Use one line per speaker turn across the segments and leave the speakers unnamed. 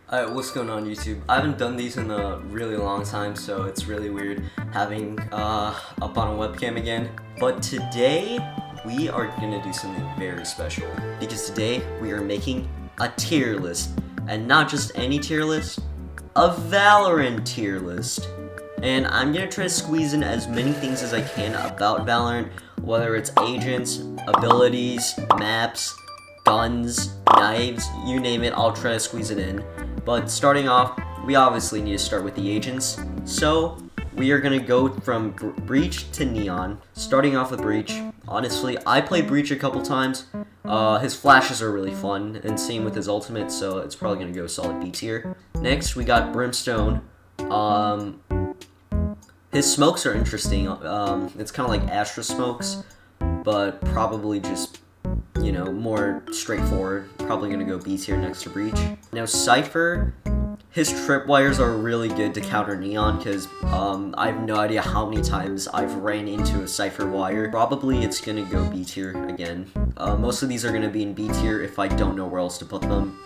Alright, what's going on YouTube? I haven't done these in a really long time, so it's really weird having up on a webcam again. But today, we are gonna do something very special. Because today, we are making a tier list. And not just any tier list, a Valorant tier list. And I'm gonna try to squeeze in as many things as I can about Valorant, whether it's agents, abilities, maps, guns, knives, you name it, I'll try to squeeze it in. But starting off, we obviously need to start with the agents. So we are gonna go from Breach to Neon. Starting off with Breach. Honestly, I played Breach a couple times. His flashes are really fun, and same with his ultimate, so it's probably gonna go solid B tier. Next, we got Brimstone. His smokes are interesting. It's kind of like Astra smokes, but probably just, you know, more straightforward. Probably gonna go B tier next to Breach. Now Cypher, his tripwires are really good to counter Neon because I have no idea how many times I've ran into a Cypher wire. Probably it's gonna go B tier again. Most of these are gonna be in B tier if I don't know where else to put them.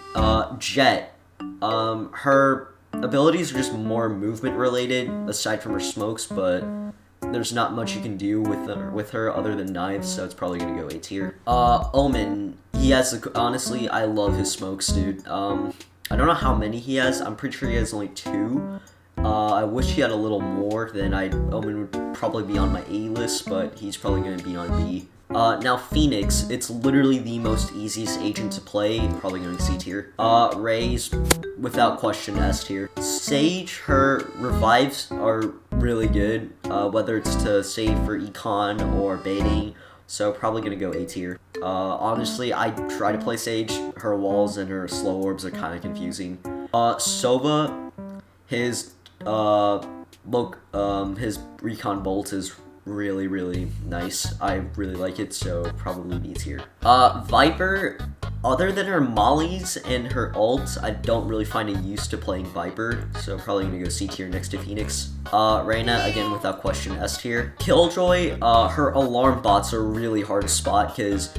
Jet, her abilities are just more movement related aside from her smokes, but there's not much you can do with her other than knives, so it's probably gonna go A tier. Omen, he has, honestly, I love his smokes, dude. I don't know how many he has. I'm pretty sure he has only 2. I wish he had a little more, then Omen would probably be on my A list, but he's probably gonna be on B. Now Phoenix, it's literally the most easiest agent to play, probably going C tier. Raze, without question, S tier. Sage, her revives are really good, whether it's to save for econ or baiting, so probably gonna go A tier. Honestly, I try to play Sage, her walls and her slow orbs are kind of confusing. Sova, his his recon bolt is really nice. I really like it, so probably B tier. Viper, other than her mollies and her ults, I don't really find a use to playing Viper, so probably gonna go C tier next to Phoenix. Reyna, again without question, S tier. Killjoy, her alarm bots are really hard to spot because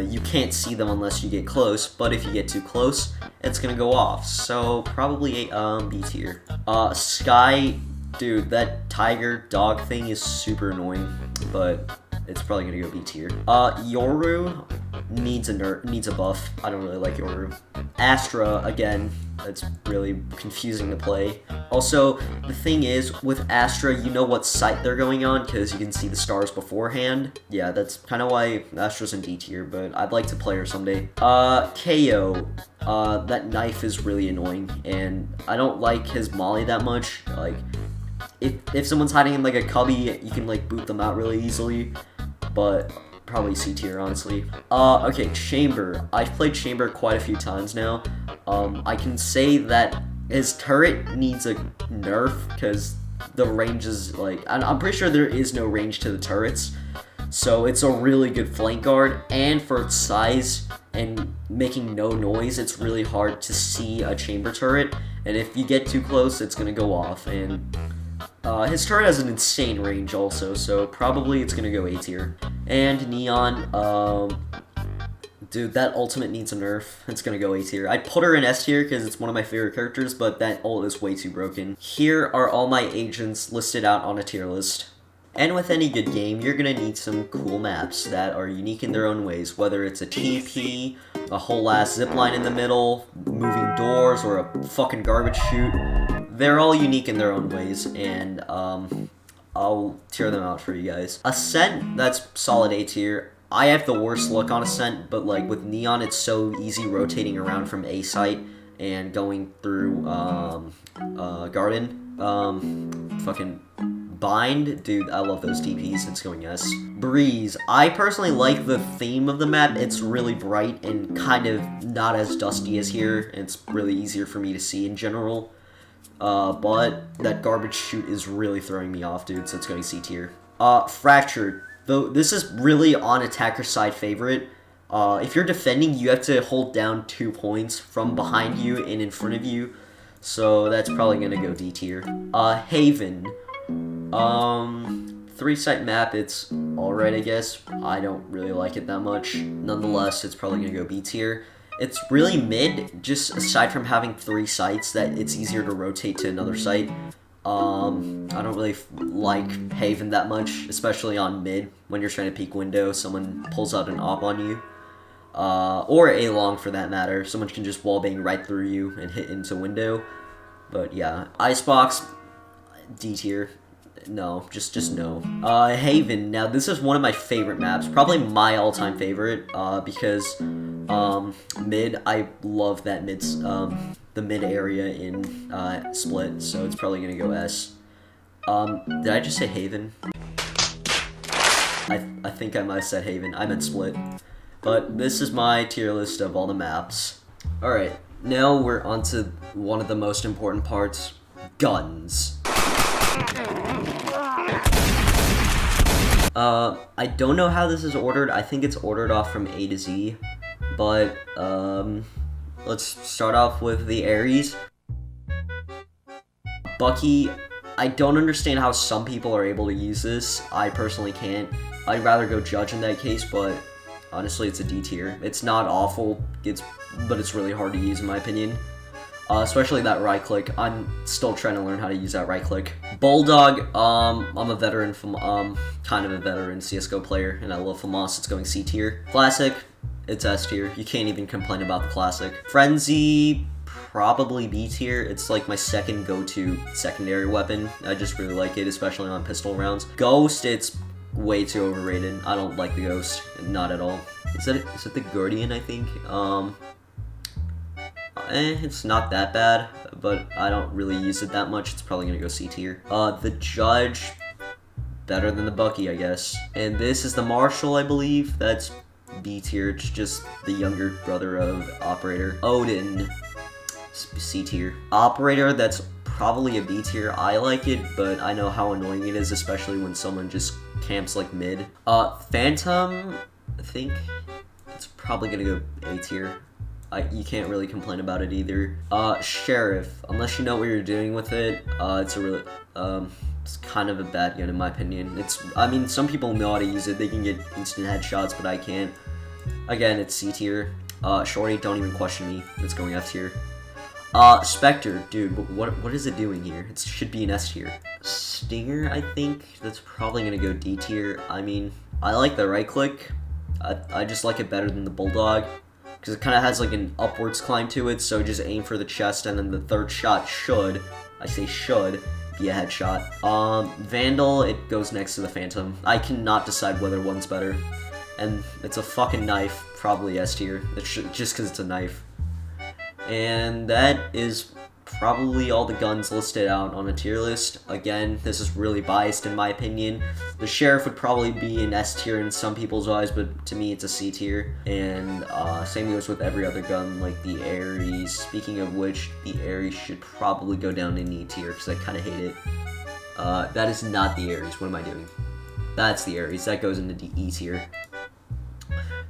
you can't see them unless you get close, but if you get too close, it's gonna go off, so probably B tier. Sky, dude, that tiger dog thing is super annoying, but it's probably gonna go B tier. Yoru needs a buff. I don't really like Yoru. Astra, again, that's really confusing to play. Also, the thing is, with Astra, you know what site they're going on because you can see the stars beforehand. Yeah, that's kind of why Astra's in D tier, but I'd like to play her someday. KO, that knife is really annoying, and I don't like his molly that much. Like, if someone's hiding in like a cubby, you can like boot them out really easily, but probably C tier, honestly. Okay, Chamber. I've played Chamber quite a few times now. I can say that his turret needs a nerf because the range is like, I'm pretty sure there is no range to the turrets, so it's a really good flank guard, and for its size and making no noise, it's really hard to see a Chamber turret, and if you get too close, it's gonna go off, and his turret has an insane range also, so probably it's gonna go A tier. And Neon, dude, that ultimate needs a nerf. It's gonna go A tier. I'd put her in S tier because it's one of my favorite characters, but that ult is way too broken. Here are all my agents listed out on a tier list. And with any good game, you're gonna need some cool maps that are unique in their own ways, whether it's a TP, a whole ass zipline in the middle, moving doors, or a fucking garbage chute. They're all unique in their own ways, and I'll tier them out for you guys. Ascent, that's solid A tier. I have the worst luck on Ascent, but like with Neon, it's so easy rotating around from A site and going through Garden. Fucking Bind, dude, I love those TPs. It's going S. Breeze, I personally like the theme of the map. It's really bright and kind of not as dusty as here. It's really easier for me to see in general. But that garbage chute is really throwing me off, dude, so it's going C tier. Fractured, though this is really on attacker side favorite. If you're defending, you have to hold down 2 points from behind you and in front of you, so that's probably going to go D tier. Haven, 3-site map, it's alright, I guess. I don't really like it that much. Nonetheless, it's probably going to go B tier. It's really mid, just aside from having 3 sites that it's easier to rotate to another site. I don't really like Haven that much, especially on mid. When you're trying to peek window, someone pulls out an op on you. Or A long for that matter. Someone can just wallbang right through you and hit into window. But yeah, Icebox, D tier. No, just no. Haven. Now this is one of my favorite maps, probably my all-time favorite. Because mid, I love that the mid area in Split, so it's probably gonna go S. Did I just say Haven? I think I might have said Haven. I meant Split. But this is my tier list of all the maps. Alright, now we're on to one of the most important parts, guns. I don't know how this is ordered. I think it's ordered off from A to Z. But, let's start off with the Ares. Bucky, I don't understand how some people are able to use this. I personally can't. I'd rather go Judge in that case, but honestly, it's a D tier. It's not awful, but it's really hard to use in my opinion. Especially that right click. I'm still trying to learn how to use that right click. Bulldog, I'm a veteran from, kind of a veteran CSGO player, and I love FAMAS. It's going C tier. Classic, it's S tier. You can't even complain about the Classic. Frenzy, probably B tier. It's like my second go-to secondary weapon. I just really like it, especially on pistol rounds. Ghost, it's way too overrated. I don't like the Ghost, not at all. Is it the Guardian, I think? It's not that bad, but I don't really use it that much. It's probably gonna go C tier. The Judge, better than the Bucky, I guess. And this is the Marshall, I believe. That's B tier. It's just the younger brother of Operator. Odin, C tier. Operator, that's probably a B tier. I like it, but I know how annoying it is, especially when someone just camps like mid. Phantom, I think it's probably gonna go A tier. You can't really complain about it either. Sheriff, unless you know what you're doing with it, it's a really, it's kind of a bad gun in my opinion. I mean, some people know how to use it. They can get instant headshots, but I can't. Again, it's C tier. Shorty, don't even question me. It's going F tier. Spectre, dude, what is it doing here? It should be an S tier. Stinger, I think that's probably gonna go D tier. I mean, I like the right click. I just like it better than the Bulldog, because it kind of has like an upwards climb to it, so just aim for the chest, and then the third shot should, I say should, be a headshot. Vandal, it goes next to the Phantom. I cannot decide whether one's better. And it's a fucking knife, probably S tier, just because it's a knife. And that is probably all the guns listed out on a tier list. Again, this is really biased in my opinion. The Sheriff would probably be an S tier in some people's eyes, but to me it's a C tier. And same goes with every other gun, like the Ares. Speaking of which, the Ares should probably go down in E tier, because I kind of hate it. That is not the Ares. What am I doing? That's the Ares. That goes into the E tier.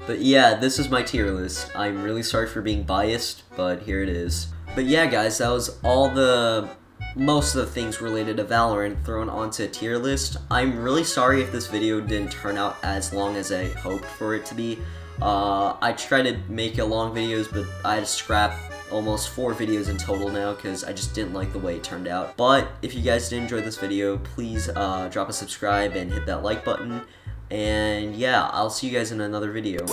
But yeah, this is my tier list. I'm really sorry for being biased, but here it is. But yeah, guys, that was most of the things related to Valorant thrown onto a tier list. I'm really sorry if this video didn't turn out as long as I hoped for it to be. I try to make long videos, but I had to scrap almost 4 videos in total now because I just didn't like the way it turned out. But if you guys did enjoy this video, please drop a subscribe and hit that like button. And yeah, I'll see you guys in another video.